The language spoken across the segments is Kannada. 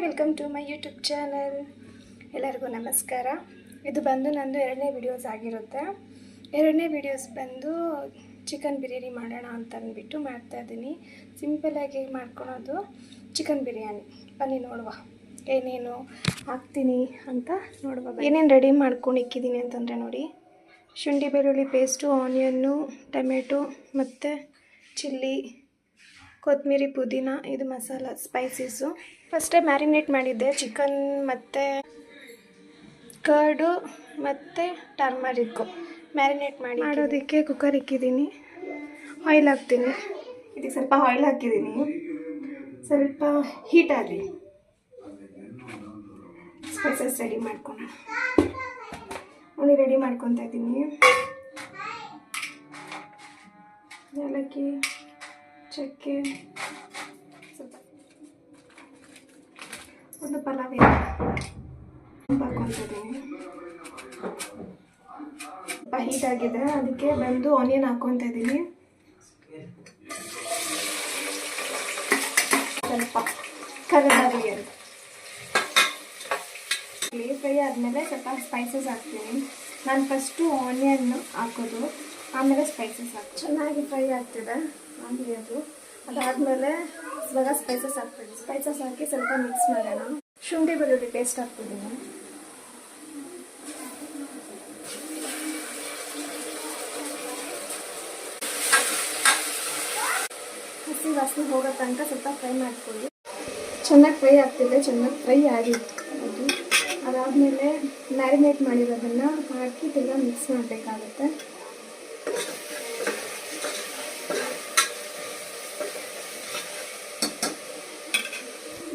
Welcome to my YouTube channel. ಎಲ್ಲರಿಗೂ ನಮಸ್ಕಾರ. ಇದು ಬಂದು ನಂದು ಎರಡನೇ ವಿಡಿಯೋಸ್ ಆಗಿರುತ್ತೆ. ಎರಡನೇ ವಿಡಿಯೋಸ್ ಬಂದು ಚಿಕನ್ ಬಿರಿಯಾನಿ ಮಾಡೋಣ ಅಂತ ಅಂದ್ಬಿಟ್ಟು ಮಾಡ್ತಾಯಿದ್ದೀನಿ. ಸಿಂಪಲ್ಲಾಗಿ ಮಾಡ್ಕೊಳೋದು ಚಿಕನ್ ಬಿರಿಯಾನಿ. ಬನ್ನಿ ನೋಡುವ ಏನೇನು ಹಾಕ್ತೀನಿ ಅಂತ ನೋಡುವ. ಏನೇನು ರೆಡಿ ಮಾಡ್ಕೊಂಡು ಇಕ್ಕಿದ್ದೀನಿ ಅಂತಂದರೆ ನೋಡಿ, ಶುಂಠಿ ಬೆಳ್ಳುಳ್ಳಿ ಪೇಸ್ಟು, ಆನಿಯನ್ನು, ಟೊಮೆಟೊ ಮತ್ತು ಚಿಲ್ಲಿ, ಕೊತ್ತಂಬರಿ, ಪುದೀನ, ಇದು ಮಸಾಲ ಸ್ಪೈಸಸ್ಸು. ಫಸ್ಟೇ ಮ್ಯಾರಿನೇಟ್ ಮಾಡಿದ್ದೆ ಚಿಕನ್ ಮತ್ತು ಕರ್ಡು ಮತ್ತು ಟರ್ಮರಿಕ್ಕು ಮ್ಯಾರಿನೇಟ್ ಮಾಡೋದಕ್ಕೆ ಕುಕ್ಕರ್ ಇಕ್ಕಿದ್ದೀನಿ. ಆಯಿಲ್ ಹಾಕ್ತೀನಿ. ಇದಕ್ಕೆ ಸ್ವಲ್ಪ ಆಯಿಲ್ ಹಾಕಿದ್ದೀನಿ, ಸ್ವಲ್ಪ ಹೀಟ್ ಆಗಲಿ. ಸ್ಪೈಸಸ್ ರೆಡಿ ಮಾಡ್ಕೊಳ್ಳೋಣ. ನೋಡಿ ರೆಡಿ ಮಾಡ್ಕೊತಾ ಇದ್ದೀನಿ. ಏಲಕ್ಕಿ, ಚಕ್ಕೆ, ಸ್ವಲ್ಪ ಒಂದು ಪಲಾವ್ ಹಾಕ್ಕೊತಿದ್ದೀನಿ. ಸ್ವಲ್ಪ ಹೀಟ್ ಆಗಿದೆ, ಅದಕ್ಕೆ ಬಂದು ಆನಿಯನ್ ಹಾಕ್ಕೊತಾ ಇದ್ದೀನಿ. ಸ್ವಲ್ಪ ಕರಿಬೇವು ಅಂತ ಫ್ರೈ ಆದಮೇಲೆ ಸ್ವಲ್ಪ ಸ್ಪೈಸಸ್ ಹಾಕ್ತೀನಿ. ನಾನು ಫಸ್ಟು ಆನಿಯನ್ ಹಾಕೋದು, ಆಮೇಲೆ ಸ್ಪೈಸಸ್ ಹಾಕಿ ಚೆನ್ನಾಗಿ ಫ್ರೈ ಆಗ್ತಿದೆ ಆಗಲಿ. ಅದಾದಮೇಲೆ ಇವಾಗ ಸ್ಪೈಸಸ್ ಹಾಕ್ತೀನಿ. ಸ್ಪೈಸಸ್ ಹಾಕಿ ಸ್ವಲ್ಪ ಮಿಕ್ಸ್ ಮಾಡೋಣ. ಶುಂಠಿ ಬೆಳ್ಳುಳ್ಳಿ ಪೇಸ್ಟ್ ಹಾಕ್ತಿದ್ದೀನಿ. ಹಸಿ ವಾಸನೆ ಹೋಗೋ ತನಕ ಸ್ವಲ್ಪ ಫ್ರೈ ಮಾಡ್ಕೊಳ್ಳಿ. ಚೆನ್ನಾಗಿ ಫ್ರೈ ಆಗ್ತಿದೆ, ಚೆನ್ನಾಗಿ ಫ್ರೈ ಆಗಿತ್ತು ಅದು. ಅದಾದಮೇಲೆ ಮ್ಯಾರಿನೇಟ್ ಮಾಡಿರೋದನ್ನು ಹಾಕಿ ತಿರ್ಗಾ ಮಿಕ್ಸ್ ಮಾಡಬೇಕಾಗುತ್ತೆ.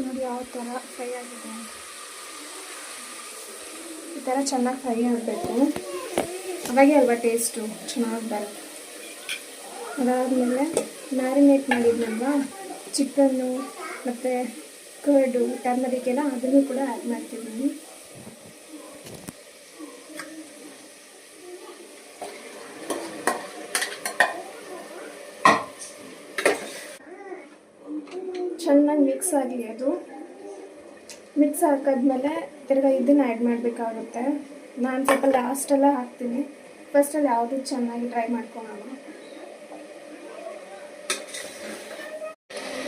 ನೋಡಿ ಯಾವ ಥರ ಫ್ರೈ ಆಗಿದೆ. ಈ ಥರ ಚೆನ್ನಾಗಿ ಫ್ರೈ ಆಗಬೇಕು, ಅವಾಗೆ ಅಲ್ವಾ ಟೇಸ್ಟು ಚೆನ್ನಾಗಿ ಬರುತ್ತೆ. ಅದಾದಮೇಲೆ ಮ್ಯಾರಿನೇಟ್ ಮಾಡಿದ್ನಲ್ವ ಚಿಕನ್ನು ಮತ್ತು ಕರ್ಡು, ಟರ್ಮರಿಕ್ ಎಲ್ಲ ಅದನ್ನು ಕೂಡ ಆ್ಯಡ್ ಮಾಡ್ತಿದ್ದೀನಿ. ಚೆನ್ನಾಗಿ ಮಿಕ್ಸ್ ಆಗಲಿ. ಅದು ಮಿಕ್ಸ್ ಹಾಕಿದ್ಮೇಲೆ ತಿರ್ಗಾ ಇದನ್ನು ಆ್ಯಡ್ ಮಾಡಬೇಕಾಗುತ್ತೆ. ನಾನು ಸ್ವಲ್ಪ ಲಾಸ್ಟೆಲ್ಲ ಹಾಕ್ತೀನಿ, ಫಸ್ಟಲ್ಲಿ ಯಾವುದು ಚೆನ್ನಾಗಿ ಟ್ರೈ ಮಾಡ್ಕೊಳ್ಳೋಣ.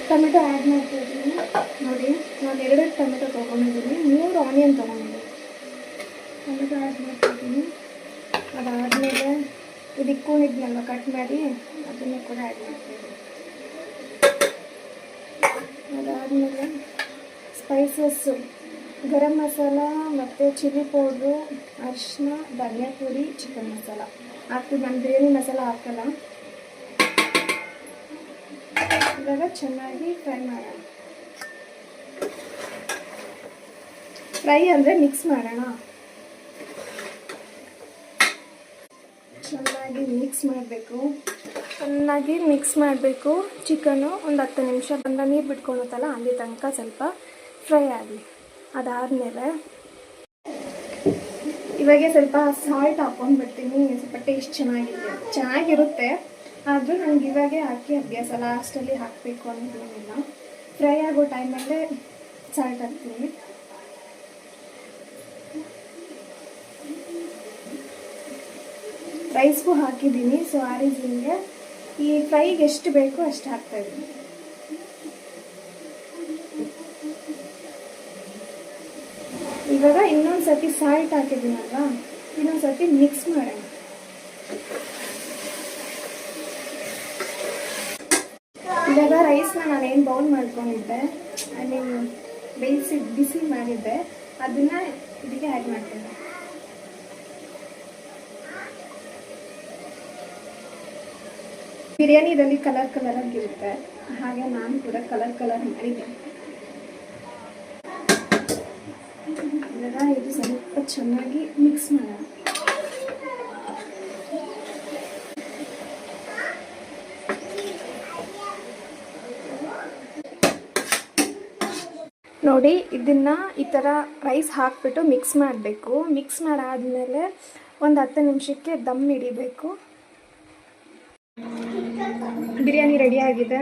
ಟೊಮೆಟೊ ಆ್ಯಡ್ ಮಾಡ್ತಾಯಿದ್ದೀನಿ. ನೋಡಿ ನಾನು 2 ಟೊಮೆಟೊ ತೊಗೊಂಡಿದ್ದೀನಿ, 3 ಆನಿಯನ್ ತೊಗೊಂಡಿದ್ದೀನಿ. ಟೊಮೆಟೊ ಆ್ಯಡ್ ಮಾಡ್ತಾಯಿದ್ದೀನಿ. ಅದಾದಮೇಲೆ ಇದು ಇಟ್ಕೊಂಡಿದ್ನಲ್ವ ಕಟ್ ಮಾಡಿ, ಅದನ್ನು ಕೂಡ ಆ್ಯಡ್ ಮಾಡ್ತಾಯಿದ್ದೀನಿ. ಅದಾದಮೇಲೆ ಸ್ಪೈಸಸ್ಸು, ಗರಂ ಮಸಾಲ ಮತ್ತು ಚಿಲ್ಲಿ ಪೌಡ್ರು, ಅರಿಶಿನ, ಧನಿಯಾ ಪುಡಿ, ಚಿಕನ್ ಮಸಾಲ ಹಾಕ್ತೀನಿ. ನಾನು ಬಿರಿಯಾನಿ ಮಸಾಲ ಹಾಕಲ್ಲ. ಇವಾಗ ಚೆನ್ನಾಗಿ ಫ್ರೈ ಮಾಡೋಣ. ಫ್ರೈ ಅಂದರೆ ಮಿಕ್ಸ್ ಮಾಡೋಣ. ಚೆನ್ನಾಗಿ ಮಿಕ್ಸ್ ಮಾಡಬೇಕು. ಚಿಕನ್ನು ಒಂದು 10 ನಿಮಿಷ ಬಂದ ನೀರು ಬಿಟ್ಕೊಳುತ್ತಲ್ಲ, ಅಲ್ಲಿ ತನಕ ಸ್ವಲ್ಪ ಫ್ರೈ ಆಗಲಿ. ಅದಾದಮೇಲೆ ಇವಾಗೆ ಸ್ವಲ್ಪ ಸಾಲ್ಟ್ ಹಾಕ್ಕೊಂಡ್ಬಿಡ್ತೀನಿ. ಸ್ವಲ್ಪ ಟೇಸ್ಟ್ ಚೆನ್ನಾಗಿರುತ್ತೆ. ಆದರೂ ನನಗೆ ಇವಾಗೆ ಹಾಕಿ ಅಭ್ಯಾಸ, ಲಾಸ್ಟಲ್ಲಿ ಹಾಕಬೇಕು ಅನ್ನೋದೇನಿಲ್ಲ. ಫ್ರೈ ಆಗೋ ಟೈಮಲ್ಲೇ ಸಾಲ್ಟ್ ಹಾಕ್ತೀನಿ. ರೈಸ್ಗೂ ಹಾಕಿದ್ದೀನಿ. ಸೊ ಆ ರೀಸನ್ಗೆ ಈ ಫ್ರೈಗೆ ಎಷ್ಟು ಬೇಕೋ ಅಷ್ಟು ಹಾಕ್ತಾಯಿದ್ದೀನಿ. ಇವಾಗ ಇನ್ನೊಂದು ಸರ್ತಿ ಸಾಲ್ಟ್ ಹಾಕಿದ್ದೀನಲ್ವ, ಇನ್ನೊಂದು ಸರ್ತಿ ಮಿಕ್ಸ್ ಮಾಡೋಣ. ಇವಾಗ ರೈಸ್ನ ನಾನೇನು ಬೌಲ್ ಮಾಡ್ಕೊಂಡಿದ್ದೆ, ಬಿಸಿ ಮಾಡಿದ್ದೆ, ಅದನ್ನು ಇದಕ್ಕೆ ಆ್ಯಡ್ ಮಾಡ್ತೀನಿ. ಬಿರಿಯಾನಿದಲ್ಲಿ ಕಲರ್ ಆಗಿರುತ್ತೆ, ಹಾಗೆ ನಾನು ಕೂಡ ಕಲರ್ ಮಾಡಿದ್ದೆ. ಇವಾಗ ಇದು ಸ್ವಲ್ಪ ಚೆನ್ನಾಗಿ ಮಿಕ್ಸ್ ಮಾಡೋಣ. ನೋಡಿ ಇದನ್ನು ಈ ಥರ ರೈಸ್ ಹಾಕಿಬಿಟ್ಟು ಮಿಕ್ಸ್ ಮಾಡಬೇಕು. ಮಿಕ್ಸ್ ಮಾಡಾದಮೇಲೆ ಒಂದು 10 ನಿಮಿಷಕ್ಕೆ ದಮ್ ಹಿಡಿಬೇಕು. ಬಿರಿಯಾನಿ ರೆಡಿ ಆಗಿದೆ.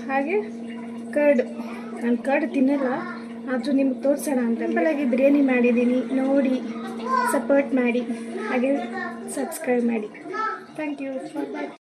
ಹಾಗೆ ಕರ್ಡ್, ನಾನು ಕರ್ಡ್ ತಿನ್ನಲ್ಲ, ಆದರೂ ನಿಮ್ಗೆ ತೋರಿಸೋಣ ಅಂತ ಸಿಂಪಲಾಗಿ ಬಿರಿಯಾನಿ ಮಾಡಿದ್ದೀನಿ, ನೋಡಿ ಸಪೋರ್ಟ್ ಮಾಡಿ, ಹಾಗೆ ಸಬ್ಸ್ಕ್ರೈಬ್ ಮಾಡಿ. Thank you for watching.